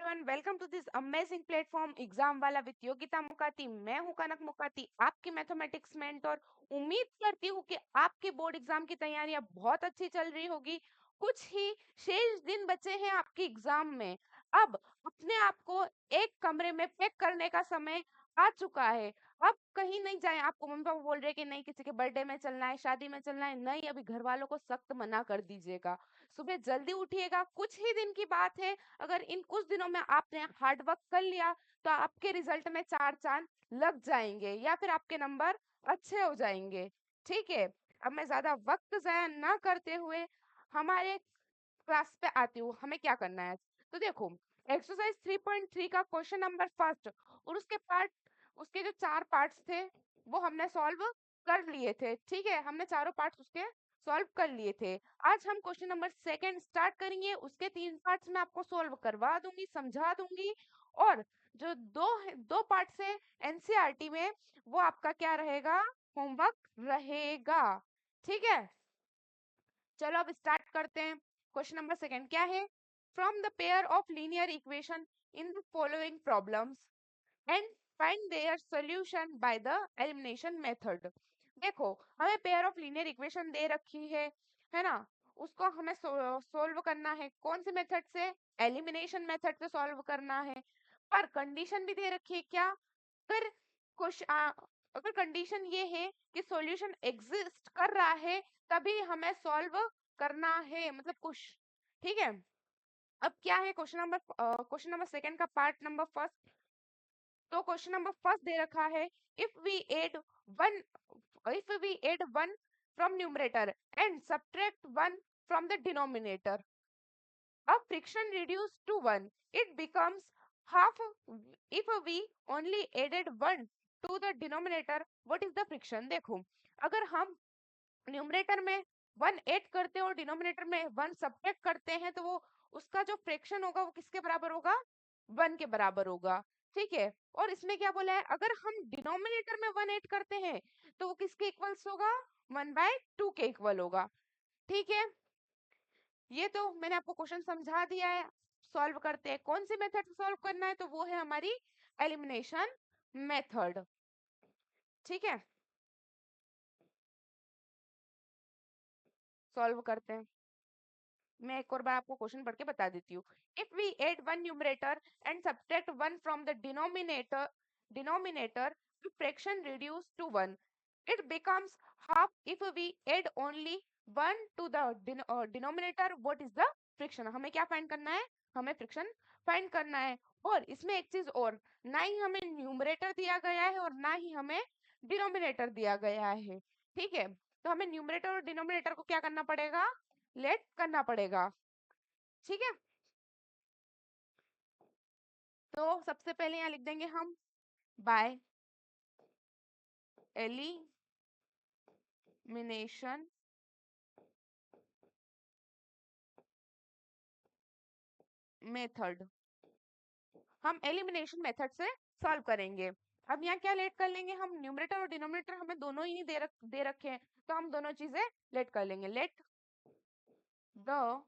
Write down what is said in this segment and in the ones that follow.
Everyone, welcome to this amazing platform exam वाला with Yogita Mukati. मैं हूं कनक मुकाती, आपकी मैथमेटिक्स मेंटर। उम्मीद करती हूँ कि आपकी बोर्ड एग्जाम की तैयारियां बहुत अच्छी चल रही होगी। कुछ ही शेष दिन बचे हैं आपकी एग्जाम में। अब अपने आप को एक कमरे में पैक करने का समय आ चुका है। अब कहीं नहीं जाए। आपको मम्मी पापा बोल रहे हैं कि नहीं, किसी के बर्थडे में चलना है, शादी में चलना है, नहीं, अभी घर वालों को सख्त मना कर दीजिएगा। सुबह जल्दी उठिएगा, कुछ ही दिन की बात है। अगर इन कुछ दिनों में आपने हार्ड वर्क कर लिया तो आपके रिजल्ट में चार चांद लग जाएंगे या फिर आपके नंबर अच्छे हो जाएंगे। ठीक है। अब मैं ज्यादा वक्त जाया ना करते हुए हमारे क्लास पे आती हूँ। हमें क्या करना है तो देखो, एक्सरसाइज 3.3 का क्वेश्चन नंबर फर्स्ट और उसके जो चार पार्ट्स थे वो हमने सॉल्व कर लिए थे। ठीक है, हमने चारों पार्ट्स उसके सॉल्व कर लिए थे। आज हम क्वेश्चन नंबर सेकंड स्टार्ट करेंगे। उसके तीन पार्ट्स में आपको सॉल्व करवा दूंगी, समझा दूंगी। और जो दो पार्ट्स है एनसीईआरटी में, वो आपका क्या रहेगा, होमवर्क रहेगा। ठीक है, चलो अब स्टार्ट करते हैं। क्वेश्चन नंबर सेकंड क्या है, from the pair of linear equation in the following problems and find their solution by the elimination method. देखो, हमें पेयर ऑफ लीनियर इक्वेशन दे रखी है ना। उसको हमें सोल्व करना है। कौन से मेथड से? एलिमिनेशन मेथड से सॉल्व करना है। पर कंडीशन भी दे रखी है क्या, अगर अगर कंडीशन ये है कि सॉल्यूशन एग्जिस्ट कर रहा है तभी हमें सॉल्व करना है, मतलब कुछ। ठीक है, अब क्या है क्वेश्चन नंबर सेकंड का पार्ट नंबर फर्स्ट। तो क्वेश्चन नंबर फर्स्ट दे रखा है, if we add one if we add 1 from numerator and subtract 1 from the denominator, a friction reduced to 1, it becomes half. If we only added 1 to the denominator, what is the friction? देखो, अगर हम numerator में 1 add करते हैं और denominator में 1 subtract करते हैं तो वो उसका जो फ्रैक्शन होगा वो किसके बराबर होगा? 1 के बराबर होगा। ठीक है, और इसमें क्या बोला है, अगर हम डिनोमिनेटर में 1 ऐड करते हैं तो वो किसके इक्वल्स होगा? 1/2 के इक्वल होगा। ठीक है, ये तो मैंने आपको क्वेश्चन समझा दिया है। सॉल्व करते हैं। कौन सी मेथड से सॉल्व करना है? तो वो है हमारी एलिमिनेशन मेथड। ठीक है, सॉल्व करते हैं। मैं एक और बार आपको क्वेश्चन पढ़ के बता देती हूँ। If we add one numerator and subtract one from the denominator the fraction reduce to one, it becomes half. If we add only one to the denominator, what is the friction? हमें क्या find करना है? हमें friction find करना है। और इसमें एक चीज और, ना ही हमें न्यूमरेटर दिया गया है और ना ही हमें डिनोमिनेटर दिया गया है। ठीक है, तो हमें न्यूमरेटर और डिनोमिनेटर को क्या करना पड़ेगा? लेट करना पड़ेगा। ठीक है, तो सबसे पहले यहाँ लिख देंगे हम बाय एलिमिनेशन मेथड। हम एलिमिनेशन मेथड से सॉल्व करेंगे। अब यहाँ क्या लेट कर लेंगे हम? न्यूमरेटर और डिनोमिनेटर हमें दोनों ही दे रखे हैं, तो हम दोनों चीजें लेट कर लेंगे। Let the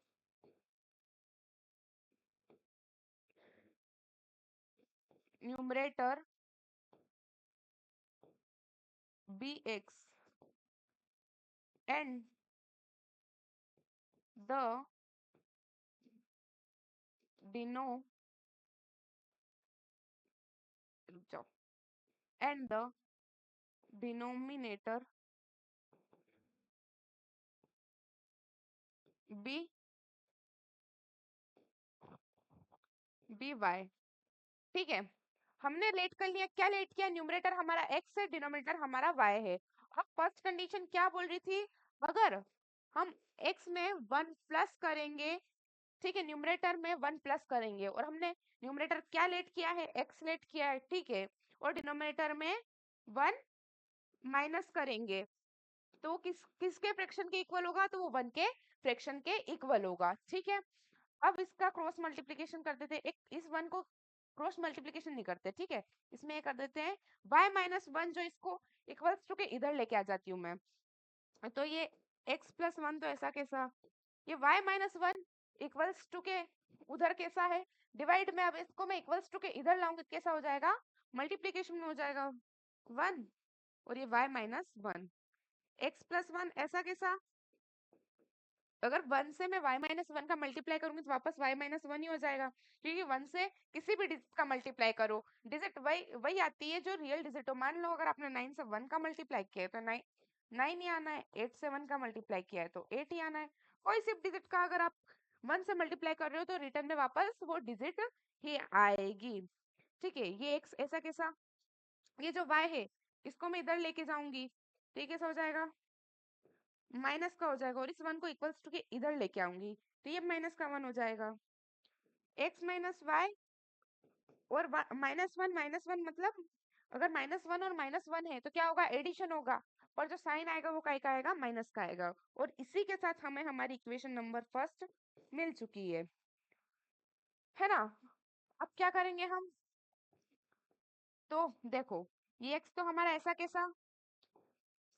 numerator be x and the deno and the denominator be y. ठीक है, हमने लेट कर लिया। क्या लेट किया? न्यूमरेटर हमारा x है, डिनोमिनेटर हमारा y है। अब फर्स्ट कंडीशन क्या बोल रही थी, अगर हम x में 1 प्लस करेंगे, ठीक है, न्यूमरेटर में 1 प्लस करेंगे, और हमने न्यूमरेटर क्या लेट किया है? x लेट किया है। ठीक है, और डिनोमिनेटर में 1 माइनस करेंगे तो वो किसके फ्रैक्शन के इक्वल होगा? तो वो 1 के फ्रैक्शन के इक्वल होगा। ठीक है, अब इसका क्रॉस मल्टीप्लिकेशन कर देते हैं। एक इस 1 को क्रॉस मल्टीप्लिकेशन नहीं करते। ठीक है, इसमें ये कर देते हैं y-1, जो इसको इक्वल्स टू के इधर लेके आ जाती हूँ मैं। तो ये x + 1, तो ऐसा कैसा, ये y-1 इक्वल्स टू के उधर कैसा है डिवाइड में, अब इसको मैं इक्वल्स टू के इधर लाऊंगी कैसा हो जाएगा, मल्टीप्लीकेशन में हो जाएगा 1, और ये y माइनस 1, x प्लस 1 ऐसा कैसा, अगर 1 से मैं y माइनस 1 का मल्टीप्लाई करूंगी तो वापस y माइनस 1 ही हो जाएगा, क्योंकि 1 से किसी भी डिजिट का मल्टीप्लाई करो डिजिट वही वही आती है जो रियल डिजिट हो। मान लो अगर आपने 9 से 1 का मल्टीप्लाई किया है तो 9 ही आना है, 8 से 1 का मल्टीप्लाई किया है तो 8 ही आना है। कोई सी डिजिट का अगर आप 1 से मल्टीप्लाई कर रहे हो तो रिटर्न में वापस वो डिजिट ही आएगी। ठीक है, ये x ऐसा कैसा, ये जो y है इसको मैं इधर लेके जाऊंगी तो ये कैसा हो जाएगा, माइनस का हो जाएगा, और इस 1 को इक्वल्स टू के इधर लेके आऊंगी तो ये माइनस का 1 हो जाएगा, x माइनस वाई, और माइनस वन मतलब अगर -1 और -1 है तो क्या होगा, एडिशन होगा, पर जो साइन आएगा वो काय का आएगा, माइनस का आएगा। और इसी के साथ हमें हमारी इक्वेशन नंबर फर्स्ट मिल चुकी है ना। अब क्या करेंगे हम, तो देखो ये x तो हमारा ऐसा कैसा,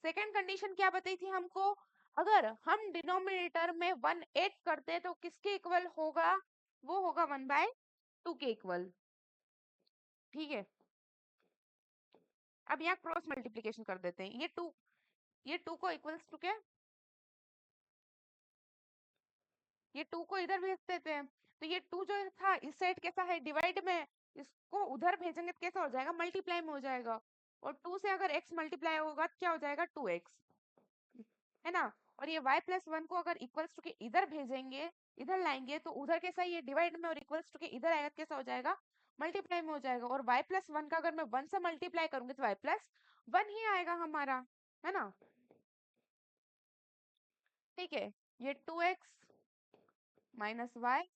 सेकंड कंडीशन क्या बताई थी हमको, अगर हम डिनोमिनेटर में 1 ऐड करते तो किसके इक्वल होगा, वो होगा 1/2 के इक्वल। ठीक है, अब यहाँ क्रॉस मल्टीप्लीकेशन कर देते हैं, ये टू को इक्वल्स टू क्या, ये 2 को इधर भेज देते हैं तो ये 2 जो था इस साइड कैसा है, डिवाइड में, इसको उधर भेजेंगे तो कैसा हो जाएगा, मल्टीप्लाई में हो जाएगा, और 2 से अगर x मल्टीप्लाई होगा तो क्या हो जाएगा, 2x, है ना। और ये y प्लस 1 को अगर इक्वल्स टू के इधर भेजेंगे, इधर लाएंगे तो उधर कैसा, ये डिवाइड में और इक्वल्स टू के इधर आएगा तो कैसा हो जाएगा, मल्टीप्लाई में हो जाएगा, और y प्लस 1 का अगर मैं 1 से मल्टीप्लाई करूंगी तो y प्लस 1 ही आएगा हमारा, है ना। ठीक है, ये 2x minus y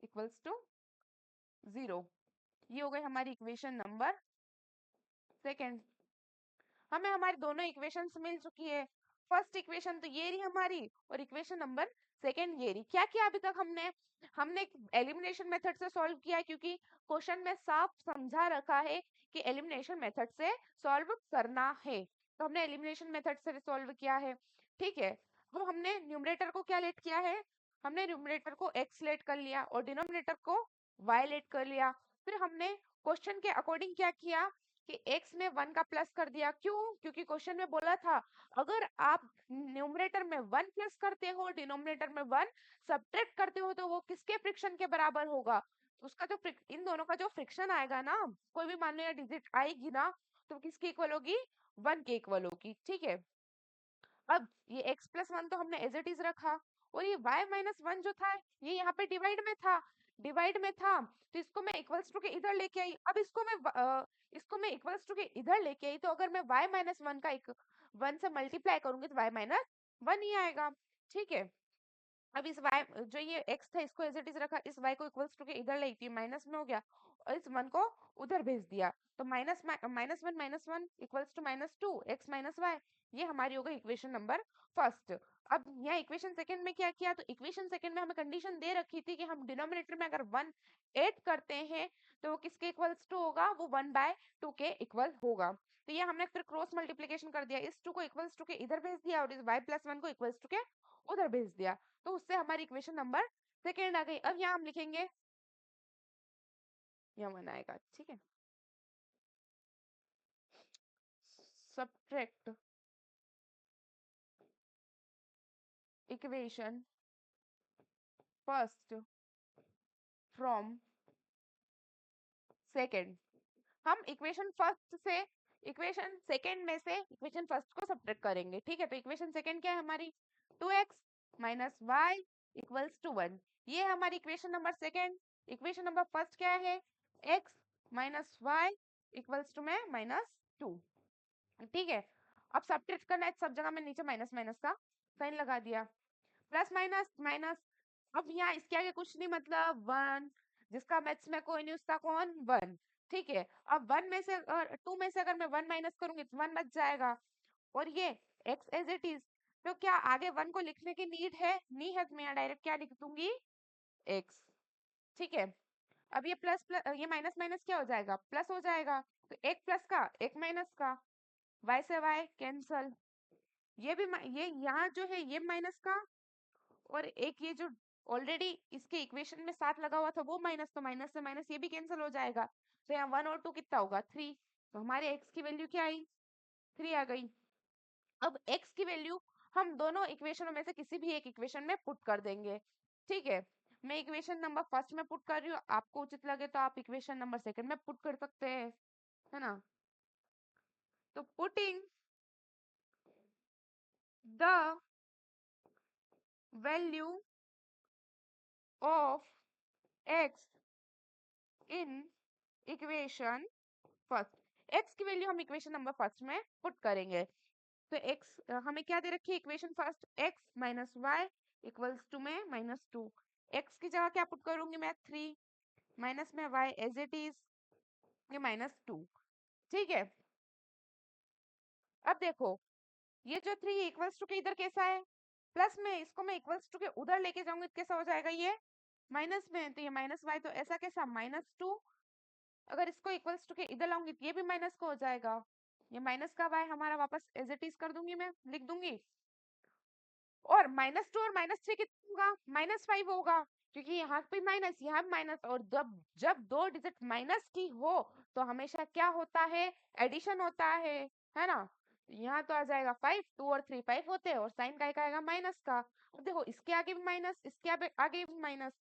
equals to 0, ये हो गई हमारी इक्वेशन नंबर सेकेंड। हमें हमारी दोनों इक्वेशंस मिल चुकी है, फर्स्ट इक्वेशन तो ये रही हमारी, और इक्वेशन नंबर सेकेंड ये रही। क्या किया अभी तक हमने, हमने एलिमिनेशन मेथड से सॉल्व किया है, क्योंकि क्वेश्चन में साफ समझा रखा है कि एलिमिनेशन मेथड से सॉल्व करना है, तो हमने एलिमिनेशन मेथड से सॉल्व किया है। ठीक है, अब हमने न्यूमरेटर को क्या लेट किया है, हमने न्यूमरेटर को x लेट कर लिया और डिनोमिनेटर को y लेट कर लिया। फिर हमने क्वेश्चन के अकॉर्डिंग क्या किया कि x में 1 का प्लस कर दिया, क्यों, क्योंकि क्वेश्चन में बोला था अगर आप न्यूमरेटर में 1 प्लस करते हो डिनोमिनेटर में 1 सब्ट्रैक्ट करते हो तो वो किसके फ्रिक्शन के बराबर होगा, उसका जो इन दोनों का जो फ्रिक्शन आएगा ना, कोई भी मान लो या डिजिट आएगी ना, तो किसकी इक्वल होगी, 1 के इक्वल होगी। ठीक है, अब ये x प्लस 1 तो हमने एज इट इज रखा, और ये y माइनस 1 जो था ये यहाँ पे डिवाइड में था तो इसको मैं इक्वल्स टू के इधर लेके आई, अब इसको मैं इक्वल्स टू के इधर लेके आई तो अगर मैं y माइनस 1 का 1 से मल्टीप्लाई करूंगी तो y माइनस 1 ही आएगा। ठीक है, अब इस y जो ये x था इसको एज इट इज रखा, इस y को इक्वल्स टू के इधर लाई थी, माइनस में हो गया, और इस 1 को उधर भेज दिया तो minus one equals to -2 x minus y, ये हमारी हो गई इक्वेशन नंबर फर्स्ट। अब यहाँ इक्वेशन सेकंड में क्या किया, तो इक्वेशन सेकंड में हमें कंडीशन दे रखी थी कि हम डिनोमिनेटर में अगर 1 ऐड करते हैं तो वो किसके इक्वल्स टू होगा, वो 1/2 के इक्वल होगा। तो ये हमने फिर क्रॉस मल्टीप्लिकेशन कर दिया, इस 2 को इक्वल्स टू के इधर भेज दिया और इस y प्लस 1 को इक्वल्स टू के उधर भेज दिया, तो उससे हमारी इक्वेशन नंबर सेकेंड आ गई। अब यहाँ हम लिखेंगे, यहाँ 1 आएगा। ठीक है, subtract equation first from second, हम इक्वेशन फर्स्ट से इक्वेशन सेकंड में से इक्वेशन फर्स्ट को सब्ट्रैक्ट करेंगे। ठीक है, तो इक्वेशन सेकंड क्या है हमारी, 2x minus y equals to 1, ये है हमारी equation number second. Equation number first क्या है, x minus y equals to में -2। ठीक है, अब सब्ट्रैक्ट करना है, सब जगह में नीचे माइनस माइनस का साइन लगा दिया, प्लस माइनस माइनस, अब यहाँ इसके आगे कुछ नहीं, मतलब 1, जिसका मैथ्स में कोई नहीं उसका कौन, 1। ठीक है, अब 1 में से 2 में से अगर मैं 1 माइनस करूंगी तो 1 बच जाएगा, और ये x एज इट इज, तो क्या आगे 1 को लिखने की नीड है, नहीं है, तो मैं यहाँ डायरेक्ट क्या लिख दूंगी, x। ठीक है, अब ये प्लस प्लस ये माइनस माइनस क्या हो जाएगा, प्लस हो जाएगा, तो एक प्लस का एक माइनस का, y से y कैंसल, ये भी ये यहाँ जो है ये माइनस का, और एक ये जो ऑलरेडी इसके इक्वेशन में 7 लगा हुआ था, वो माइनस, तो माइनस से माइनस ये भी कैंसिल हो जाएगा। तो यहाँ 1 और 2 कितना होगा 3। तो हमारे x की वैल्यू क्या आई 3 आ गई। अब x की वैल्यू हम दोनों इक्वेशनों में से किसी भी एक इक्वेशन में पुट कर देंगे। ठीक है, मैं इक्वेशन नंबर फर्स्ट में पुट कर रही हूँ, आपको उचित लगे तो आप इक्वेशन नंबर सेकंड में पुट कर सकते हैं, है ना। तो putting the value of x in equation first, x की वैल्यू हम इक्वेशन नंबर फर्स्ट में पुट करेंगे। तो हमें क्या दे रखी है equation first, x minus y equals to में -2। x की जगह क्या पुट करूंगी मैं 3, माइनस में y एज इट इज, ये -2। ठीक है, अब देखो ये जो 3 इक्वल्स टू के इधर कैसा है, प्लस में, इसको मैं इक्वल्स टू के उधर लेके जाऊंगी तो कैसा हो जाएगा ये माइनस में, तो ये माइनस वाई, तो ऐसा कैसा -2। अगर इसको इक्वल्स टू के इधर लाऊंगी तो ये भी माइनस का हो जाएगा, ये माइनस का वाई हमारा वापस एज इट इज कर दूंगी, मैं लिख दूंगी। और -2 और -3 कितना होगा -5 होगा, क्योंकि यहाँ पे माइनस यहाँ भी माइनस, और जब जब दो डिजिट माइनस की हो तो हमेशा क्या होता है एडिशन होता है ना। यहाँ तो आ जाएगा 5, 2 और 3 5 होते हैं, और साइन का एक आएगा माइनस का। अब देखो इसके आगे भी माइनस, इसके आगे भी माइनस,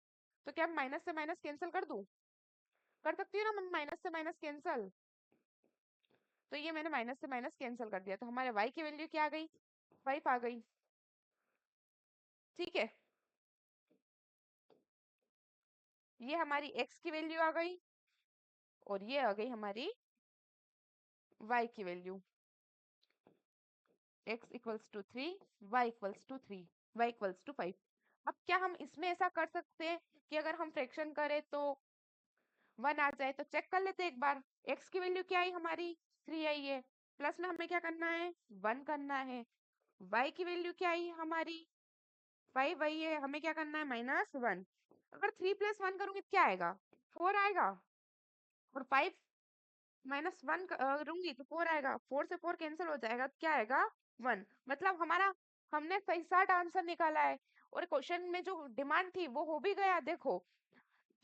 तो क्या माइनस से माइनस कैंसिल कर दूं, कर सकती हूँ ना माइनस से माइनस कैंसिल। तो ये मैंने माइनस से माइनस कैंसिल कर दिया, तो हमारे y की वैल्यू क्या आ गई 5 आ गई। ठीक है, ये हमारी x की वैल्यू आ गई, और ये आ गई हमारी y की value, x equals to 3, y equals to 3, y equals to 5। अब क्या हम इसमें ऐसा कर सकते हैं कि अगर हम फ्रैक्शन करें तो 1 आ जाए, तो चेक कर लेते हैं एक बार। x की वैल्यू क्या आई हमारी 3 आई है, प्लस में हमें क्या करना है 1 करना है। y की वैल्यू क्या आई हमारी 5 आई है, हमें क्या करना है -1। अगर 3 + 1 करूंगी तो क्या आएगा 4 आएगा, और 5 -1 करूंगी तो 4 आएगा, 4 से 4 कैंसिल हो जाएगा तो क्या आएगा 1। मतलब हमारा हमने सही साठ आंसर निकाला है, और क्वेश्चन में जो डिमांड थी वो हो भी गया। देखो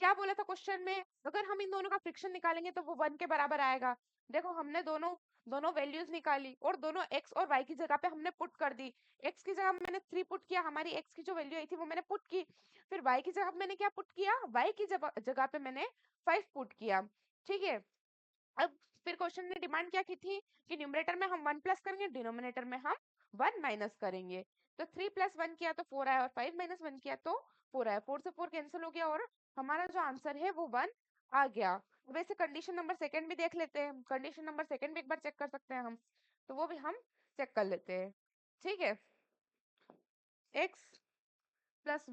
क्या बोला था क्वेश्चन में, अगर हम इन दोनों का फ्रिक्शन निकालेंगे तो वो 1 के बराबर आएगा। देखो हमने दोनों दोनों वैल्यूज निकाली, और दोनों x और y की जगह पे हमने पुट कर दी। x की जगह मैंने 3 पुट किया, हमारी x की जो वैल्यू आई थी वो मैंने पुट की। फिर y की जगह मैंने क्या पुट किया, y की जगह पे मैंने 5 पुट किया। ठीक है, अब फिर क्वेश्चन ने डिमांड क्या की थी कि न्यूमरेटर में हम 1 प्लस करेंगे, डिनोमिनेटर में हम 1 माइनस करेंगे। तो 3 + 1 किया तो 4 आया, और 5 - 1 किया तो 4 आया, 4 से 4 कैंसिल हो गया, और हमारा जो आंसर है वो 1 आ गया। वैसे कंडीशन नंबर सेकंड भी देख लेते हैं, कंडीशन नंबर सेकंड भी एक बार चेक कर सकते हैं हम, तो वो भी हम चेक कर लेते हैं। ठीक है, x प्लस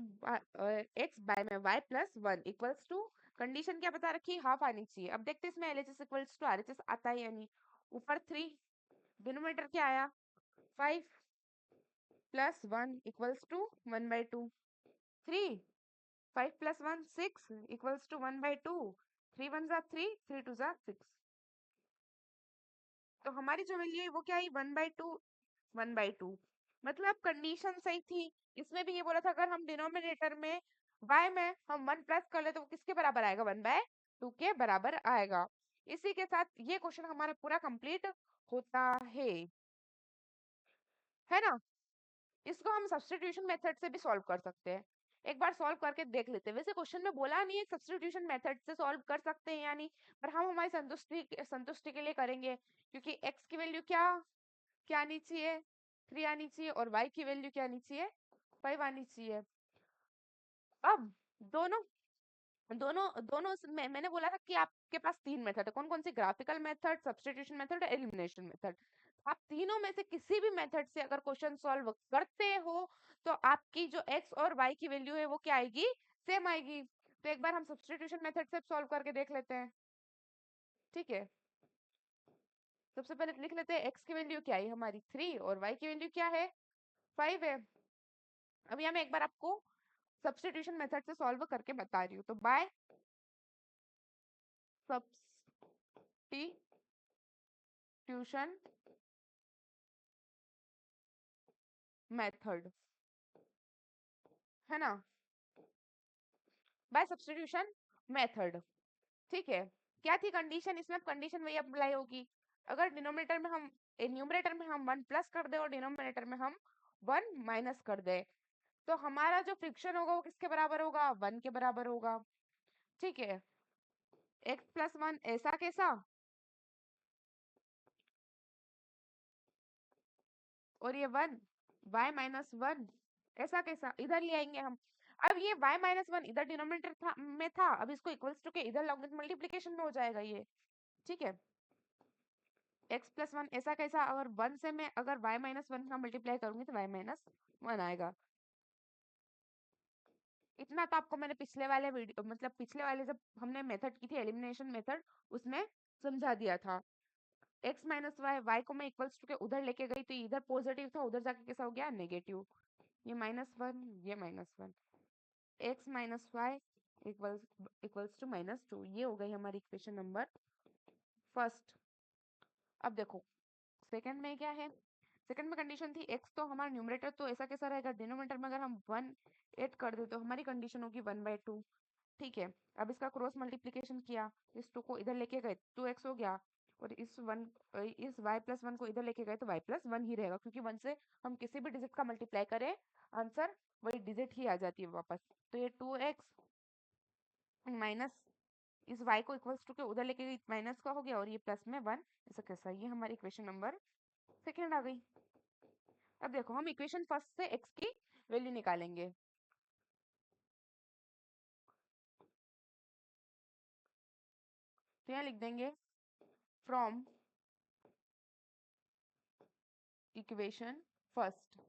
x बाय में y प्लस 1 इक्वल्स टू, कंडीशन क्या बता रखी है हाफ आनी चाहिए। अब देखते हैं इसमें LHS इक्वल्स टू RHS आता है या नहीं। ऊपर 3, डिनोमिनेटर क्या आया 5 plus 1 equals to 1/2, 3 5 + 1 6 equals to 1/2, 3 1 जा 3, 3 2 जा 6। तो हमारी जो वैल्यू है वो क्या आई 1/2, 1/2। मतलब कंडीशन सही थी। इसमें भी ये बोला था अगर हम डिनोमिनेटर में y में हम 1 प्लस कर ले तो वो किसके बराबर आएगा 1/2 के बराबर आएगा। इसी के साथ ये क्वेश्चन हमारा पूरा कंप्लीट होता है ना। इसको हम सब्स्टिट्यूशन मेथड से भी सॉल्व कर सकते हैं, एक बार सॉल्व करके देख लेते हैं। वैसे क्वेश्चन में बोला नहीं है सब्स्टिट्यूशन मेथड से सॉल्व कर सकते हैं या नहीं, पर हम हमारी संतुष्टि के लिए करेंगे, क्योंकि x की वैल्यू क्या क्या आनी चाहिए 3 आनी चाहिए, और y की वैल्यू क्या आनी चाहिए 5 आनी चाहिए। अब दोनों दोनों दोनों मैंने बोला था कि आपके पास 3 मेथड है, कौन कौन से, graphical method, substitution method, elimination method. आप तीनों में से किसी भी मेथड से अगर क्वेश्चन सॉल्व करते हो तो आपकी जो x और y की वैल्यू है वो क्या आएगी सेम आएगी। तो एक बार हम सब्स्टिट्यूशन मेथड से सॉल्व करके देख लेते हैं। ठीक है, सबसे पहले लिख लेते हैं x की वैल्यू क्या है हमारी 3, और y की वैल्यू क्या है 5 है। अभी मैं एक बार आपको सब्स्टिट्यूशन मेथड से सॉल्व करके बता रही हूँ। तो बाय सब्स्टिट्यूशन मेथड, है ना। By substitution method. ठीक है, क्या थी कंडीशन इसमें? अब कंडीशन वही अप्लाई होगी। अगर डिनोमिनेटर में हम न्यूमरेटर में हम 1 प्लस कर दे और डिनोमिनेटर में हम 1 माइनस कर दे, तो हमारा जो फ्रिक्शन होगा वो किसके बराबर होगा? 1 के बराबर होगा। ठीक है, x प्लस 1 ऐसा कैसा, और ये 1 y माइनस 1 ऐसा कैसा, इधर ले आएंगे हम। अब ये y माइनस 1 इधर डिनोमिनेटर था में था, अब इसको इक्वल्स टू के इधर लाऊंगे तो मल्टीप्लीकेशन में हो जाएगा ये। ठीक है, x प्लस 1 ऐसा कैसा, अगर 1 से मैं अगर y माइनस 1 का मल्टीप्लाई करूंगी तो y माइनस 1 आएगा। इतना तो आपको मैंने पिछले वाले वीडियो मतलब पिछले वाले जब हमने मेथड की थी एलिमिनेशन मेथड, उसमें समझा दिया था। x माइनस वाई, वाई को मैं इक्वल्स टू के उधर लेके गई तो इधर पॉजिटिव था, उधर जाके कैसा हो गया? नेगेटिव। ये -1, ये -1, x minus y equals equals to -2, ये हो गई हमारी इक्वेशन नंबर फर्स्ट। अब देखो सेकंड में क्या है? सेकंड में कंडीशन थी x, तो हमारा न्यूमरेटर तो ऐसा कैसा रहेगा? डिनोमिनेटर में अगर हम 1 ऐड कर दे तो हमारी कंडीशन होगी 1/2। ठीक है, अब इसका क्रॉस मल्टीप्लीकेशन किया, इस 2 को इधर लेके गए 2x हो गया, और इस y प्लस 1 को इधर लेके गए तो y प्लस 1 ही रहेगा, क्योंकि 1 से हम किसी भी डिजिट का मल्टीप्लाई करें आंसर वही डिजिट ही आ जाती है वापस। तो ये 2x माइनस इस y को इक्वल्स टू के उधर लेके गई माइनस का हो गया, और ये प्लस में 1 ऐसा कैसा, ये हमारी इक्वेशन नंबर सेकेंड आ गई। अब देखो हम इक्वेशन फर्स्ट से x की वैल्यू निकालेंगे। तो यहाँ लिख देंगे फ्रॉम इक्वेशन फर्स्ट।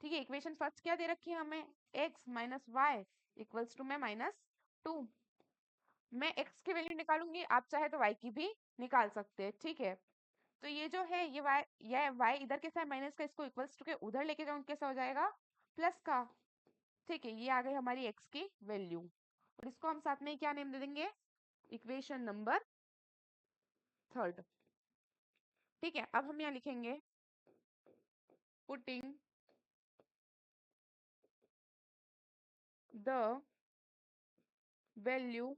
ठीक है, इक्वेशन फर्स्ट क्या दे रखी है हमें? x minus y equals to में -2। मैं x की वैल्यू निकालूंगी, आप चाहे तो y की भी निकाल सकते हैं। ठीक है, तो ये जो है ये y इधर कैसा है? माइनस का, इसको इक्वल्स टू के उधर लेके जाऊंगी कैसा हो जाएगा? प्लस का। ठीक है, ये आ गई हमारी x की वैल्यू, और इसको हम साथ में ही क्या नेम दे देंगे? Equation number third. ठीक है, अब हम यहाँ लिखेंगे putting the value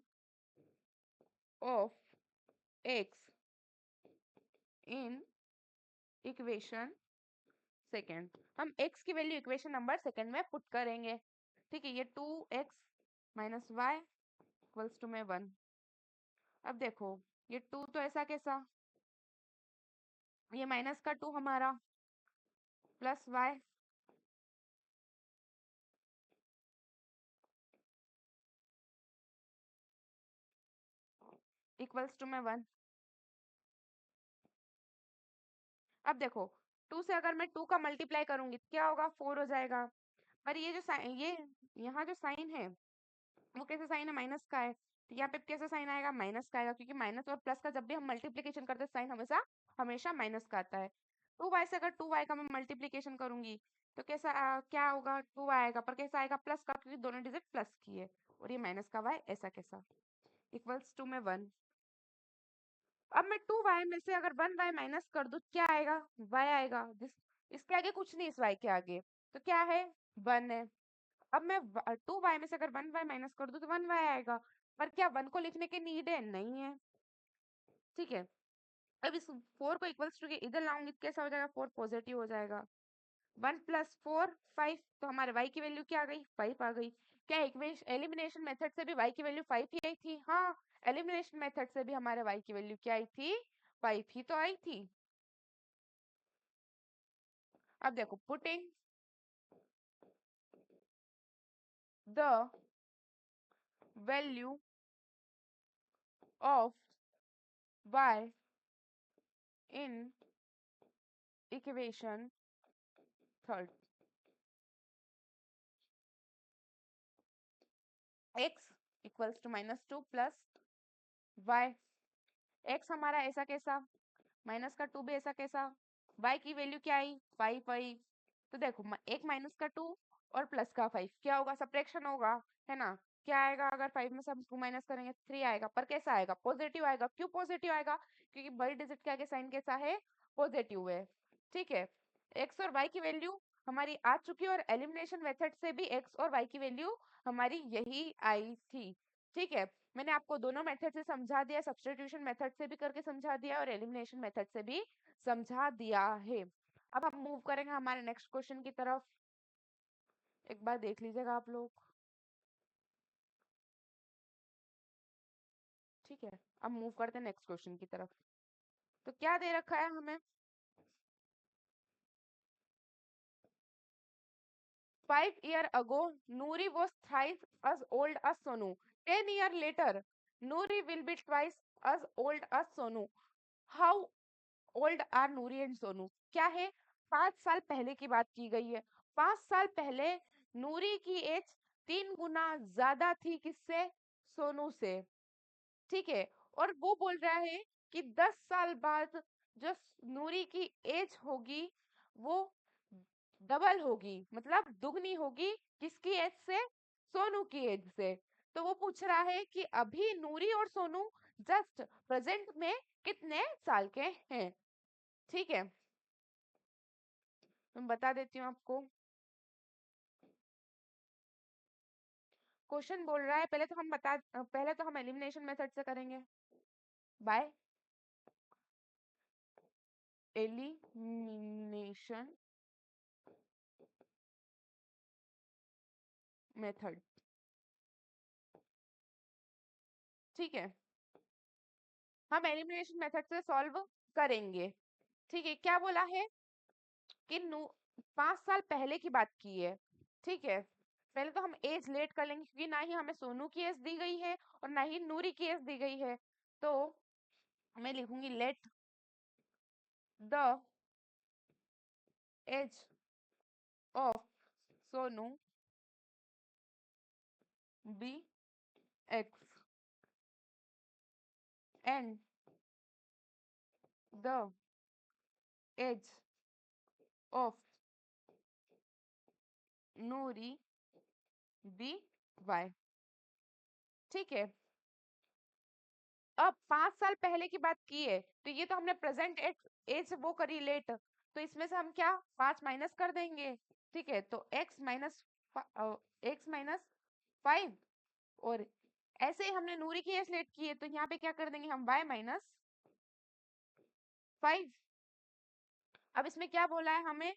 of x in equation second. हम x की वैल्यू इक्वेशन नंबर सेकेंड में पुट करेंगे। ठीक है, ये 2x minus y equals to में 1। अब देखो ये 2 तो ऐसा कैसा, ये माइनस का 2 हमारा प्लस वाई इक्वल्स टू में 1। अब देखो 2 से अगर मैं 2 का मल्टीप्लाई करूंगी तो क्या होगा? 4 हो जाएगा। पर ये जो साइन, ये यहाँ जो साइन है वो कैसे साइन है? माइनस का है, तो यहाँ पे कैसे साइन आएगा? माइनस का आएगा, क्योंकि माइनस और प्लस का जब भी हम मल्टीप्लीकेशन करते हैं साइन हमेशा हमेशा माइनस का आता है। 2y से अगर 2y का मैं मल्टीप्लीकेशन करूंगी तो कैसा क्या होगा? 2y आएगा, पर कैसा आएगा? प्लस का, क्योंकि दोनों डिजिट प्लस की है, और ये माइनस का y ऐसा कैसा इक्वल्स टू में 1। अब मैं 2y में से अगर 1y माइनस कर दूं क्या आएगा? y आएगा, जिस इसके आगे कुछ नहीं, इस y के आगे तो क्या है? 1 है। अब मैं 2y में से अगर 1y माइनस कर दूं तो 1y आएगा, पर क्या 1 को लिखने की नीड है? नहीं है। ठीक है, अब इस 4 को इक्वल्स टू के इधर लाऊंगी तो कैसा हो जाएगा? 4 पॉजिटिव हो जाएगा। 1 प्लस 4 5, तो हमारे y की वैल्यू क्या आ गई? 5 आ गई। क्या इक्वेशन एलिमिनेशन मेथड से भी y की वैल्यू 5 ही आई थी? हाँ, एलिमिनेशन मेथड से भी हमारे y की वैल्यू क्या आई थी? 5 ही तो आई थी। अब देखो putting the value of y in equation third. x equals to -2 plus y। x हमारा ऐसा कैसा, माइनस का 2 भी ऐसा कैसा, y की वैल्यू क्या आई? 5 आई। तो देखो एक माइनस का 2 और प्लस का 5 क्या होगा? सब्ट्रैक्शन होगा, है ना? क्या आएगा? अगर 5 में से हम 2 माइनस करेंगे 3 आएगा, पर कैसा आएगा? पॉजिटिव आएगा। क्यों पॉजिटिव आएगा? क्योंकि बड़ी डिजिट के आगे साइन कैसा है? पॉजिटिव है। ठीक है, x और y की वैल्यू हमारी आ चुकी है और एलिमिनेशन मेथड से भी x और y की वैल्यू हमारी यही आई थी। ठीक है, मैंने आपको दोनों मेथड से समझा दिया, सब्स्टिट्यूशन मेथड से भी करके समझा दिया और एलिमिनेशन मेथड से भी समझा दिया है। अब हम मूव करेंगे हमारे नेक्स्ट क्वेश्चन की तरफ। एक बार देख लीजिएगा आप लोग। ठीक है, अब मूव करते हैं नेक्स्ट क्वेश्चन की तरफ। तो क्या दे रखा है हमें? 5 years ago, Noori was thrice as old as Sonu. 10 years later, Noori will be twice as old as Sonu. How old are Noori and Sonu? क्या है? 5 साल पहले की बात की गई है। 5 साल पहले नूरी की एज 3 गुना ज्यादा थी किससे? सोनू से। ठीक है, और वो बोल रहा है कि 10 साल बाद जो नूरी की एज होगी वो डबल होगी, मतलब दुगनी होगी। किसकी एज से? सोनू की एज से। तो वो पूछ रहा है कि अभी नूरी और सोनू जस्ट प्रेजेंट में कितने साल के हैं। ठीक है, मैं बता देती हूँ आपको। क्वेश्चन बोल रहा है, पहले तो हम एलिमिनेशन मेथड से करेंगे। By elimination method. ठीक है, हम एलिमिनेशन मेथड से सॉल्व करेंगे। ठीक है, क्या बोला है कि 5 साल पहले की बात की है। ठीक है, पहले तो हम एज लेट कर लेंगे क्योंकि ना ही हमें सोनू की एज दी गई है और ना ही नूरी की एज दी गई है। तो मैं लिखूंगी let the age of Sonu be x and the age of Noori be y. ठीक है, अब 5 साल पहले की बात की है तो ये तो हमने प्रेजेंट एज वो करी लेट, तो इसमें से हम क्या 5 माइनस कर देंगे। ठीक है, तो x माइनस 5, और ऐसे ही हमने नूरी की एज लेट की है तो यहाँ पे क्या कर देंगे हम y-5। अब इसमें क्या बोला है हमें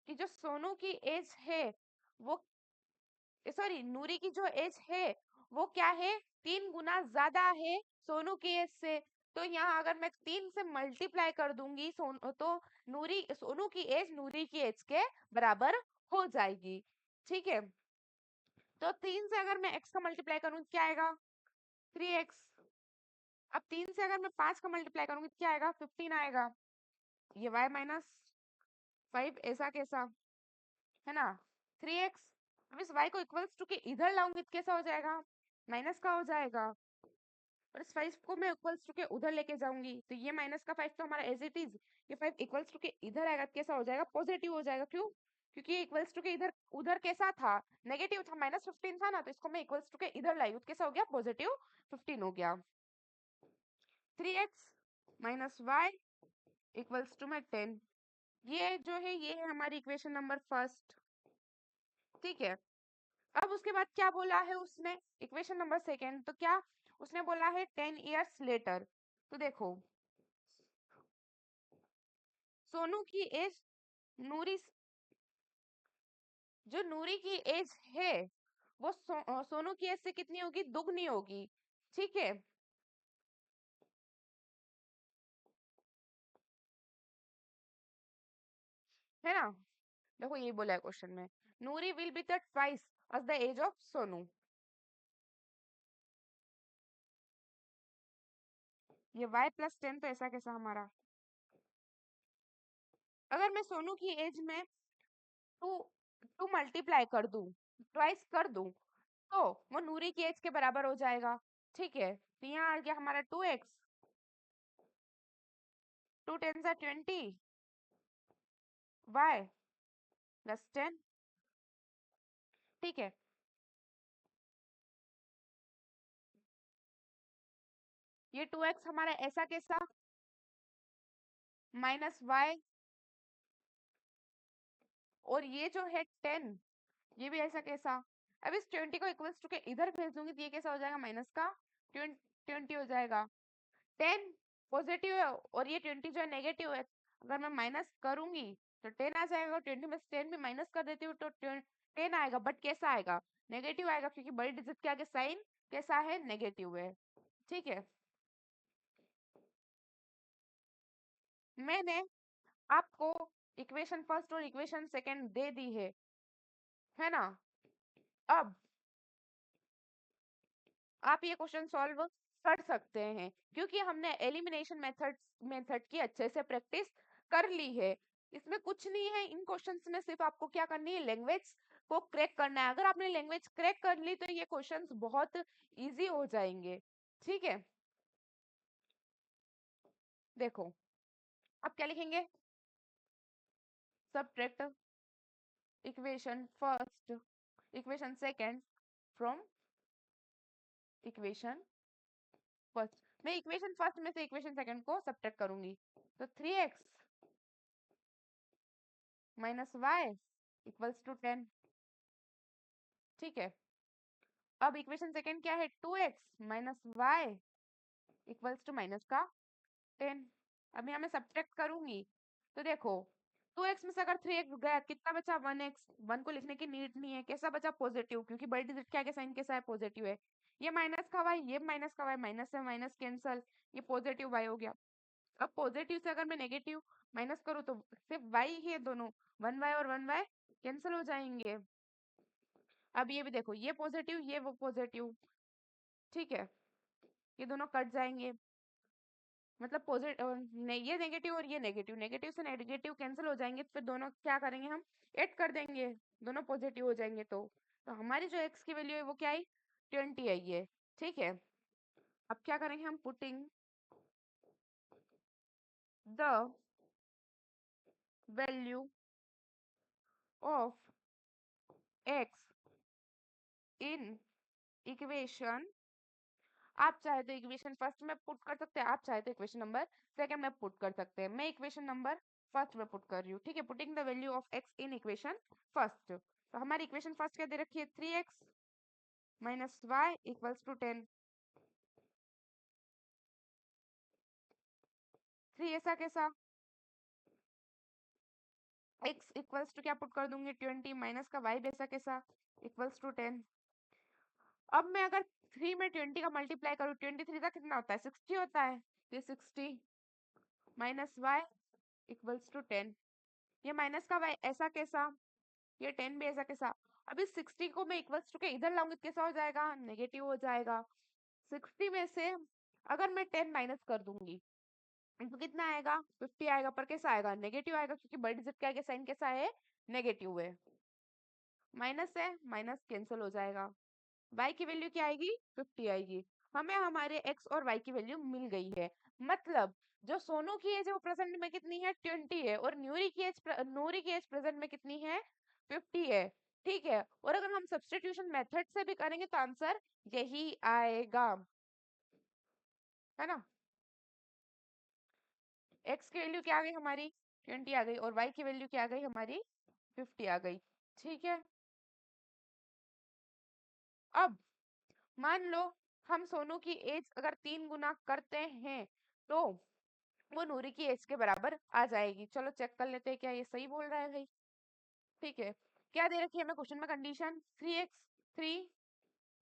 कि जो सोनू की एज है वो, सॉरी नूरी की जो एज है वो क्या है? 3 गुना ज्यादा है सोनू की एज से। तो यहाँ अगर मैं 3 से मल्टीप्लाई कर दूंगी तो नूरी सोनू की एज नूरी की एज के बराबर हो जाएगी। ठीक है, तो 3 से अगर मैं x का मल्टीप्लाई करूँ तो क्या आएगा? 3x। अब 3 से अगर मैं 5 का मल्टीप्लाई करूंगी तो क्या आएगा? 15 आएगा। ये y-5 ऐसा कैसा, है ना? 3x। अब इस y को इक्वल्स टू के इधर लाऊंगी तो कैसा हो जाएगा? माइनस का हो जाएगा। और इस 5 को मैं इक्वल्स टू के उधर लेके जाऊंगी तो ये माइनस का 5 तो हमारा एज इट इज, ये 5 इक्वल्स टू के इधर आएगा तो कैसा हो जाएगा? पॉजिटिव हो जाएगा। क्यों? क्योंकि इक्वल्स टू के इधर उधर कैसा था? नेगेटिव था, -15 था ना, तो इसको मैं इक्वल्स टू के इधर लाई तो कैसा हो गया? +15 हो गया। 3x minus y equals to में 10। ये जो है ये है हमारी इक्वेशन नंबर फर्स्ट। ठीक है, अब उसके बाद क्या बोला है उसने? इक्वेशन नंबर सेकेंड, तो क्या उसने बोला है? 10 years लेटर। तो देखो, सोनू की एज नूरी जो नूरी की एज है वो सोनू की एज से कितनी होगी? दुगनी होगी। ठीक है ना? देखो ये बोला है क्वेश्चन में, Noori will be the twice of the age of Sonu. ये y+10 तो ऐसा कैसा हमारा? अगर मैं सोनू की एज में टू टू मल्टीप्लाई कर दूं, ट्वाइस कर दूं, तो वो नूरी की एज के बराबर हो जाएगा। ठीक है, तो यहाँ आ गया हमारा 2x, 2 × 10 = 20, y+10। ठीक है, ये 2x हमारा ऐसा कैसा? -y और ये जो है 10, ये भी ऐसा कैसा। अब इस 20 को इक्वल्स टू के इधर भेज दूंगी तो ये कैसा हो जाएगा, माइनस का 20 हो जाएगा। 10 पॉजिटिव है और ये 20 जो है नेगेटिव है, अगर मैं माइनस करूंगी तो 10 आ जाएगा, 20 में से 10 भी माइनस कर देती हूँ तो 10 आएगा, बट कैसा आएगा, नेगेटिव आएगा, क्योंकि बड़ी डिजिट के आगे साइन कैसा है, नेगेटिव है। ठीक है, मैंने आपको इक्वेशन फर्स्ट और इक्वेशन सेकंड दे दी है ना। अब आप ये क्वेश्चन सॉल्व कर सकते हैं, क्योंकि हमने एलिमिनेशन मेथड की अच्छे से प्रैक्टिस कर ली है। इसमें कुछ नहीं है, इन क्वेश्चंस में सिर्फ आपको क्या करनी है, लैंग्वेज को क्रैक करना है। अगर आपने लैंग्वेज क्रैक कर ली तो ये क्वेश्चंस बहुत इजी हो जाएंगे। ठीक है, देखो आप क्या लिखेंगे, subtract equation first equation second from equation first. मैं इक्वेशन फर्स्ट में से इक्वेशन सेकंड को सब्ट्रैक्ट करूंगी, तो 3x minus y equals to 10। ठीक है, अब इक्वेशन सेकंड क्या है, 2x minus y equals to minus का 10। अब यहाँ मैं सब्ट्रैक्ट करूंगी तो देखो 2x में से अगर 3x गया कितना बचा, 1x। 1 को लिखने की नीड नहीं है, कैसा बचा, पॉजिटिव, क्योंकि बड़ी डिजिट के आगे साइन कैसा है, पॉजिटिव है। ये माइनस का y, ये माइनस का y, माइनस से माइनस कैंसल, ये पॉजिटिव y हो गया। अब पॉजिटिव से अगर मैं नेगेटिव माइनस करूँ तो सिर्फ y ही है दोनों, 1y और 1y कैंसिल हो जाएंगे। अब ये भी देखो, ये पॉजिटिव ये वो पॉजिटिव, ठीक है, ये दोनों कट जाएंगे, मतलब पॉजिटिव ये नेगेटिव और ये नेगेटिव, नेगेटिव से नेगेटिव कैंसिल हो जाएंगे, तो फिर दोनों क्या करेंगे, हम ऐड कर देंगे, दोनों पॉजिटिव हो जाएंगे। तो हमारी जो x की वैल्यू है वो क्या आई, 20 आई है। ठीक है, अब क्या करेंगे, हम putting the value of x in equation. आप चाहे तो इक्वेशन फर्स्ट में पुट कर सकते हैं, आप चाहे तो इक्वेशन नंबर सेकंड में पुट कर सकते हैं। मैं इक्वेशन नंबर फर्स्ट में पुट कर रही हूँ। ठीक है, putting the value of x in equation first. तो हमारी इक्वेशन फर्स्ट क्या दे रखी है, 3x minus y equals to 10। 3 ऐसा कैसा, x इक्वल्स टू क्या पुट कर दूंगी, 20 माइनस का y भी ऐसा कैसा इक्वल्स टू 10। अब मैं अगर 3 में 20 का मल्टीप्लाई करूँ, 23 का कितना होता है, 60 होता है, तो 60 माइनस वाई इक्वल्स टू 10। ये माइनस का y ऐसा कैसा, ये 10 भी ऐसा कैसा। अब इस 60 को मैं इक्वल्स टू के इधर लाऊंगी तो कैसा हो जाएगा, नेगेटिव हो जाएगा। 60 में से अगर मैं 10 माइनस कर दूंगी तो कितना आएगा, 50 आएगा, पर कैसा आएगा, नेगेटिव आएगा, क्योंकि बड़ी डिजिट के आगे साइन कैसा है, नेगेटिव है। माइनस है, माइनस कैंसिल हो जाएगा, y की वैल्यू क्या आएगी, 50 आएगी। हमें हमारे x और y की वैल्यू मिल गई है। मतलब जो सोनू की एज है वो प्रेजेंट में कितनी है, 20 है, और नूरी की एज प्रेजेंट में कितनी है, 50 है। ठीक है, और अगर हम सब्स्टिट्यूशन मेथड से भी करेंगे तो आंसर यही आएगा, है ना। x की वैल्यू क्या आ गई हमारी, 20 आ गई, और y की वैल्यू क्या आ गई हमारी, 50 आ गई। ठीक है, अब मान लो हम सोनू की एज अगर 3 गुना करते हैं तो वो नूरी की एज के बराबर आ जाएगी। चलो चेक कर लेते हैं क्या ये सही बोल रहा है भाई। ठीक है, क्या दे रखी है हमें क्वेश्चन में कंडीशन, 3x 3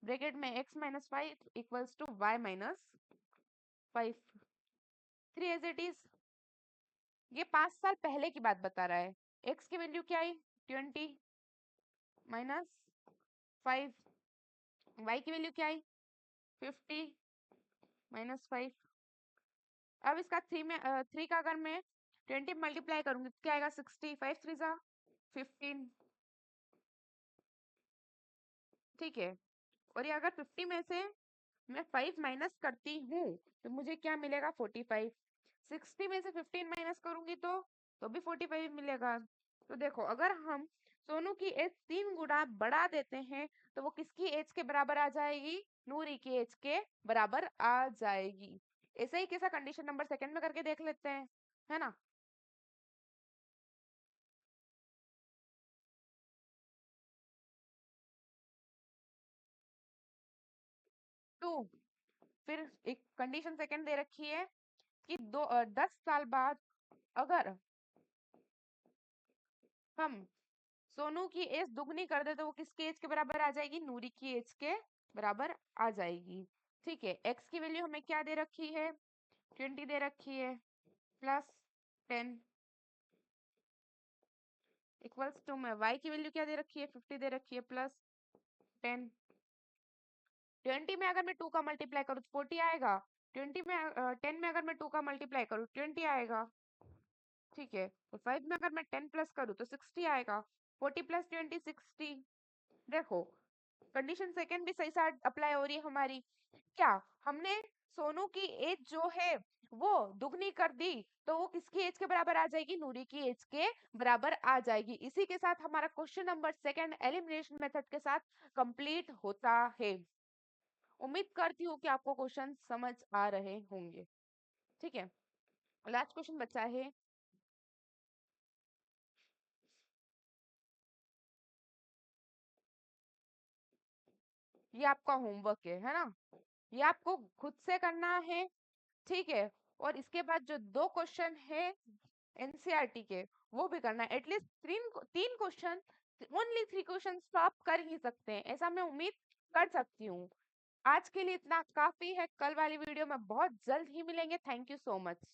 ब्रैकेट में x minus 5 equals to y minus 5। 3 as it is, ये 5 साल पहले की बात बता रहा है। x की वैल्यू क्या आई, 20 माइनस 5, y की वैल्यू क्या आई, 50 माइनस 5। अब इसका 3 का अगर मैं 20 मल्टीप्लाई करूंगी तो क्या आएगा, 60, 5 3 जा 15। ठीक है, और ये अगर 50 में से मैं 5 माइनस करती हूँ तो मुझे क्या मिलेगा, 45। 60 में से 15 माइनस करूंगी तो भी 45 मिलेगा। तो देखो अगर हम सोनू की एज 3 गुना बढ़ा देते हैं तो वो किसकी एज के बराबर आ जाएगी, नूरी की एज के बराबर आ जाएगी। ऐसे ही कैसा कंडीशन नंबर सेकंड में करके देख लेते हैं, है ना। टू। फिर एक कंडीशन सेकंड दे रखी है कि 10 साल बाद अगर हम सोनू की एज दुगनी कर दे तो वो किसकी एज के बराबर आ जाएगी? नूरी की एज के बराबर आ जाएगी। ठीक है, एक्स की वैल्यू हमें क्या दे रखी है? 20 दे रखी है, प्लस 10 इक्वल्स टू में वाई की वैल्यू क्या दे रखी है? 50 दे रखी है, प्लस 10। 20 में अगर मैं 2 का मल्टीप्लाई करूँ तो 40 आएगा। 20 में 10 में अगर मैं 2 का मल्टीप्लाई करूँ 20 आएगा। ठीक है, तो 5 में अगर मैं 10 प्लस करूँ तो 60 आएगा। 40 प्लस 20 60। देखो, कंडीशन सेकंड भी सही साइड अप्लाई हो रही है हमारी। क्या हमने सोनू की एज जो है वो दुगनी कर दी तो वो किसकी एज के बराबर आ जाएगी? नूरी की एज के बराबर आ जाएगी। इसी के साथ हमारा question number second elimination method के साथ कंप्लीट होता है। उम्मीद करती हूँ कि आपको क्वेश्चन समझ आ रहे होंगे। ठीक है, लास्ट क्वेश्चन बचा है। ये आपका होमवर्क है ना? ये आपको खुद से करना है। ठीक है, और इसके बाद जो 2 क्वेश्चन है एनसीईआरटी के वो भी करना है। एटलीस्ट तीन क्वेश्चन, ओनली 3 क्वेश्चन तो आप कर ही सकते हैं, ऐसा मैं उम्मीद कर सकती हूँ। आज के लिए इतना काफी है। कल वाली वीडियो में बहुत जल्द ही मिलेंगे। Thank you so much.